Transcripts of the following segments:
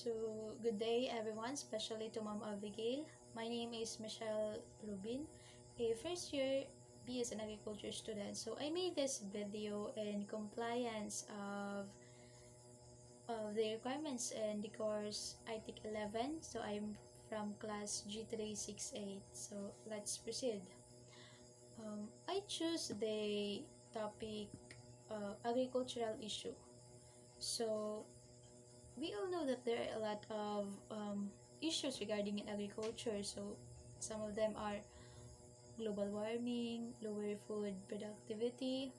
So, good day everyone, especially to Ma'am Abigail. My name is Michelle Rubin, a first year BS in Agriculture student. So, I made this video in compliance of the requirements in the course ITIC 11. So, I'm from class G368. So, let's proceed. I choose the topic agricultural issue. So, we all know that there are a lot of issues regarding in agriculture. So some of them are global warming, lower food productivity,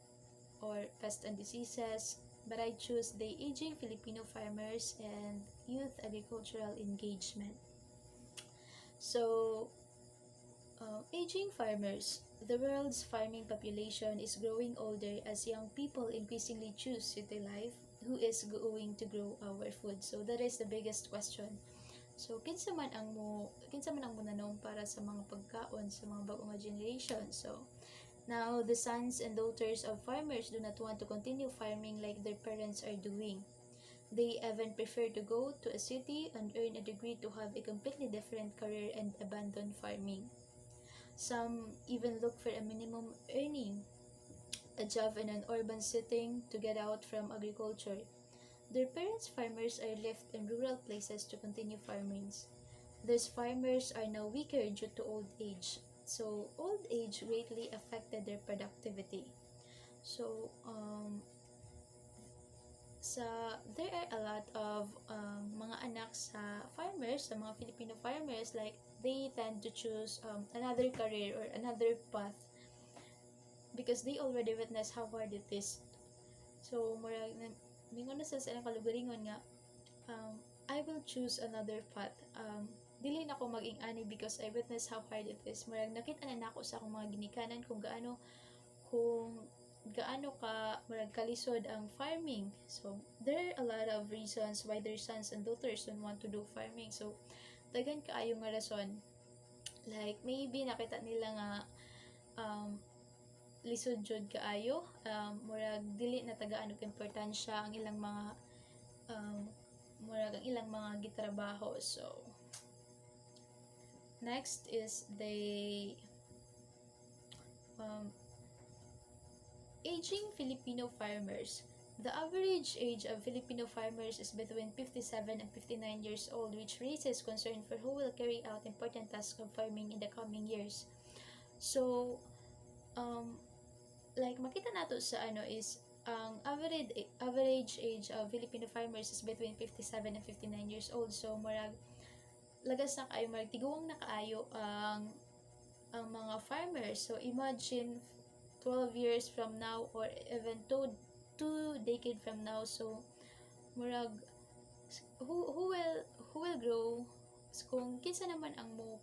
or pest and diseases. But I choose the aging Filipino farmers and youth agricultural engagement. So, aging farmers. The world's farming population is growing older as young people increasingly choose city life. Who is going to grow our food? So that is the biggest question. So kinsa man ang munanong para sa mga pagkaon sa mga bagong generation. So now the sons and daughters of farmers do not want to continue farming like their parents are doing. They even prefer to go to a city and earn a degree to have a completely different career and abandon farming. Some even look for a minimum earning, a job in an urban setting to get out from agriculture. Their parents' farmers are left in rural places to continue farming. These farmers are now weaker due to old age. So, old age greatly affected their productivity. So, there are a lot of mga anak sa farmers, sa mga Filipino farmers, like they tend to choose another career or another path because they already witness how hard it is. So, mingon na sa ilang kalugaringon nga, I will choose another path. Dili na ako maging ani because I witness how hard it is. Murag nakita na ako sa akong mga ginikanan kung gaano ka murag kalisod ang farming. So, there are a lot of reasons why their sons and daughters don't want to do farming. So, dagan kaayo nga rason. Like, maybe nakita nila nga lisod jud kaayo, murag dili na tagaan og importansya ang ilang mga murag ang ilang mga gitrabaho. So next is the aging Filipino farmers. The average age of Filipino farmers is between 57 and 59 years old, which raises concern for who will carry out important tasks of farming in the coming years. So like makita nato sa is ang average age of Filipino farmers is between 57 and 59 years old. So murag lagas na kaayo, murag tiguang na kaayo ang mga farmers. So imagine 12 years from now or even two decade from now. So murag who will grow kung kinsa naman ang mo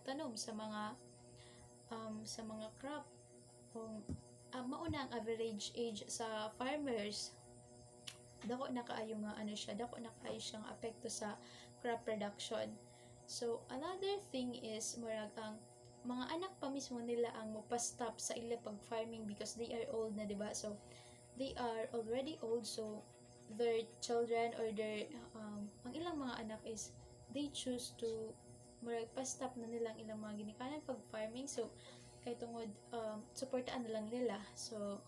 tanom sa mga crop. Kung mauna ang average age sa farmers, dako na kaayo siyang apekto sa crop production. So another thing is murag ang mga anak pa mismo nila ang mopastop sa ila pag-farming because they are old na, diba? So they are already old, so their children or their ang ilang mga anak is they choose to murag pa-stop na nilang ilang mga ginikanan pag-farming. So kay tungod suportaan na lang nila. So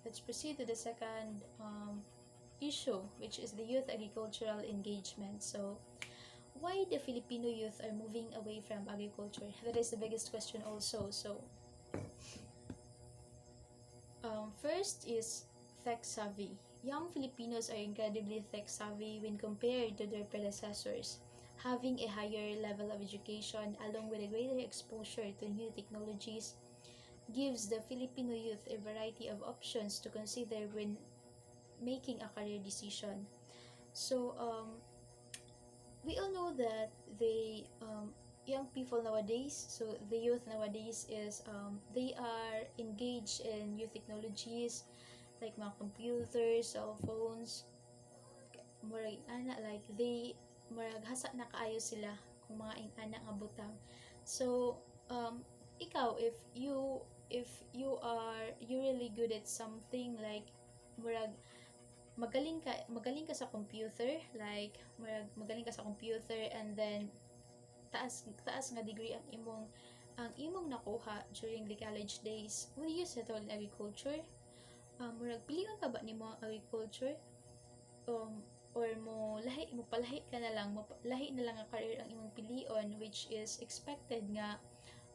let's proceed to the second issue, which is the youth agricultural engagement. So why the Filipino youth are moving away from agriculture? That is the biggest question also. So first is tech savvy. Young Filipinos are incredibly tech savvy when compared to their predecessors. Having a higher level of education along with a greater exposure to new technologies gives the Filipino youth a variety of options to consider when making a career decision. So we all know that the young people nowadays, so the youth nowadays is they are engaged in new technologies like mga computers, cell phones, murag like they murag hasa na kaayo sila kung mga ana nga butang. So ikaw, if you are really good at something, like murag magaling ka sa computer, like magaling ka sa computer, and then taas nga degree ang imong nakuha during the college days, will you settle in agriculture? Murag pilihan ka ba nimo ang agriculture, or mo palahi ka na lang, lahi na lang ang career ang imong pilion, which is expected nga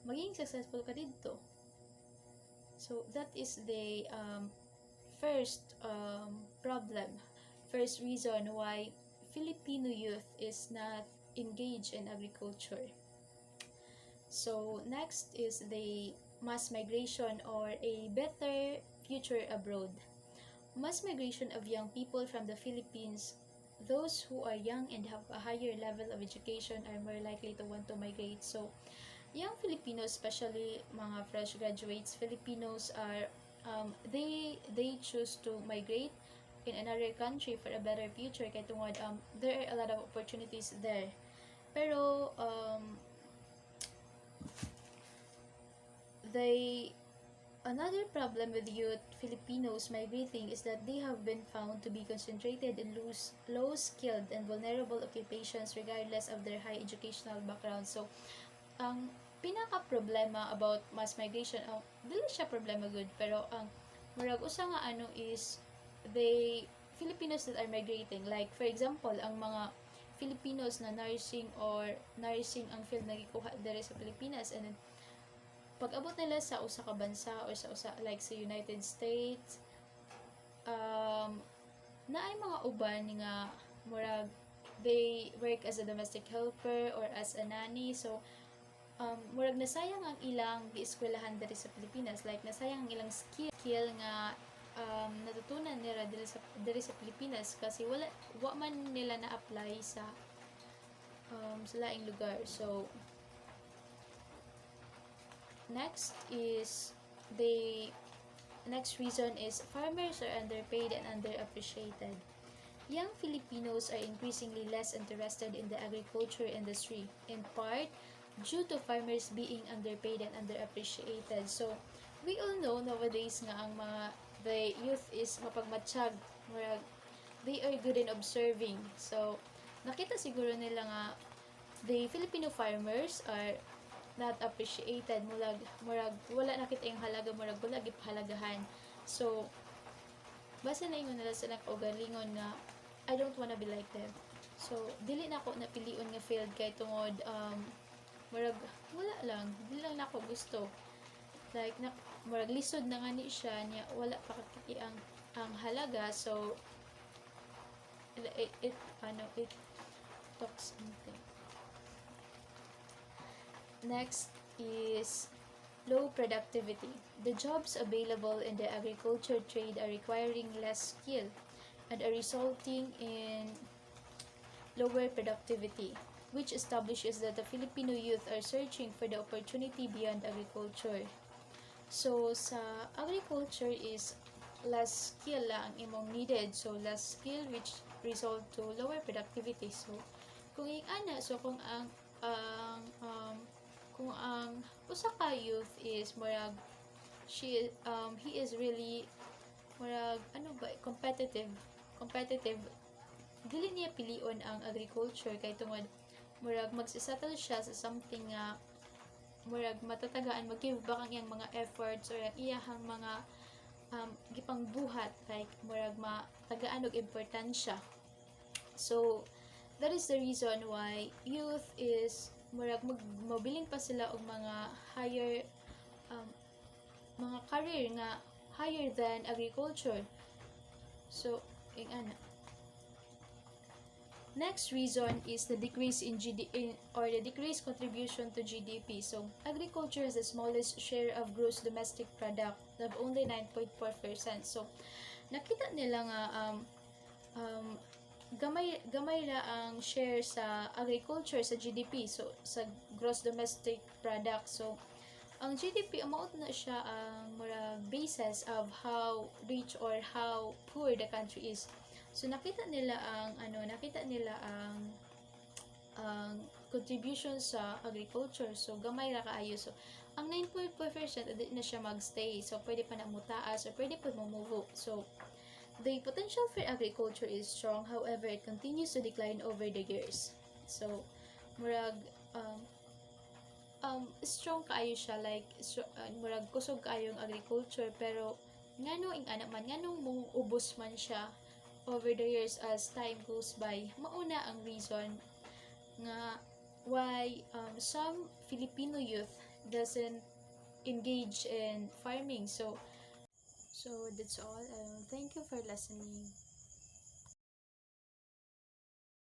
maging successful ka dito. So that is the first reason why Filipino youth is not engaged in agriculture. So next is the mass migration or a better future abroad. Mass migration of young people from the Philippines. Those who are young and have a higher level of education are more likely to want to migrate. So young Filipinos, especially mga fresh graduates, Filipinos are they choose to migrate in another country for a better future kay tungod there are a lot of opportunities there. Pero another problem with youth Filipinos migrating is that they have been found to be concentrated in low skilled and vulnerable occupations regardless of their high educational background. So ang pinaka problema about mass migration, dili siya problema good, pero ang murag usa nga is the Filipinos that are migrating, like for example ang mga Filipinos na nursing ang field na gikuha dere sa Pilipinas, and then pag-abot nila sa usa ka bansa or sa like sa United States, naay mga uban nga murag they work as a domestic helper or as a nanny. So murag nasayang ang ilang gieskwelahan diri sa Pilipinas, like nasayang ang ilang skill nga natutunan nila diri sa Pilipinas kasi wa man nila na-apply sa laing lugar. So next reason is farmers are underpaid and underappreciated. Young Filipinos are increasingly less interested in the agriculture industry, in part due to farmers being underpaid and underappreciated. So we all know nowadays nga the youth is mapagmatsyag, they are good in observing. So nakita siguro nila nga the Filipino farmers are not appreciated, murag wala nakita yung halaga, murag wala gipahalagahan. So basta na ingon nila sa nakaugalingon nga I don't wanna be like them. So dili na ako napilion nga field kay tungod murag wala lang, dili lang nako gusto, like murag lisod na nga ni siya niya, wala pa kakiti ang halaga. So it talks something. Next is low productivity. The jobs available in the agriculture trade are requiring less skill and are resulting in lower productivity, which establishes that the Filipino youth are searching for the opportunity beyond agriculture. So sa agriculture is less skill lang imong needed, so less skill which result to lower productivity. So kung ang usa ka youth is murag he is really murag competitive, dili niya pilion ang agriculture kay tungod murag magsisettle siya sa something nga murag matatagaan, mag-give back ang iyang mga efforts or ang iyahang mga gipang buhat, like murag matagaan og importansya. So that is the reason why youth is murag mobiling pa sila og mga higher mga career nga higher than agriculture. So next reason is the decrease in the decreased contribution to GDP. So agriculture has the smallest share of gross domestic product of only 9.4%. So nakita nila nga gamay ra ang share sa agriculture sa GDP, so sa gross domestic product. So ang GDP amount na siya ang murag basis of how rich or how poor the country is. So nakita nila ang contribution sa agriculture, so gamay ra kaayo. So ang 9.4% adi na siya magstay, so pwede pa na mutaas or pwede pa mo move. So The potential for agriculture is strong, however, it continues to decline over the years. So, murag, um, strong kaayo siya, like, murag kusog kaayong agriculture, pero ngano ing anak man, nganong mong ubos man siya over the years as time goes by. Mauna ang reason nga why some Filipino youth doesn't engage in farming. So that's all. Thank you for listening.